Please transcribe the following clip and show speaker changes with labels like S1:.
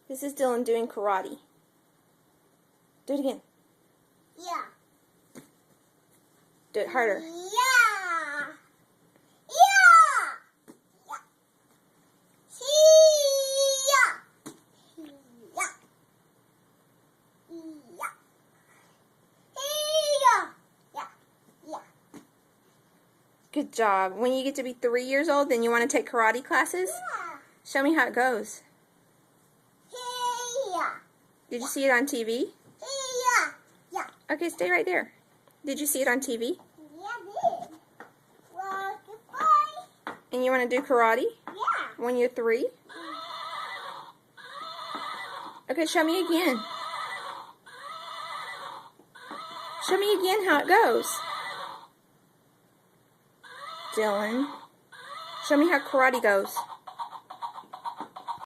S1: This is Dylan doing karate. Do it again.
S2: Yeah.
S1: Do it harder.
S2: Yeah. Yeah. Yeah. Yeah. Yeah. Yeah. Yeah. Yeah.
S1: Good job. When you get to be 3 years old, then you want to take karate classes?
S2: Yeah.
S1: Show me how it goes.
S2: Yeah.
S1: Did you see it on TV?
S2: Yeah. Yeah.
S1: Okay, stay right there. Did you see it on TV?
S2: Yeah, I did. Well, goodbye.
S1: And you want to do karate
S2: Yeah.
S1: when you're 3? Okay, show me again. Show me again how it goes. Dylan, show me how karate goes.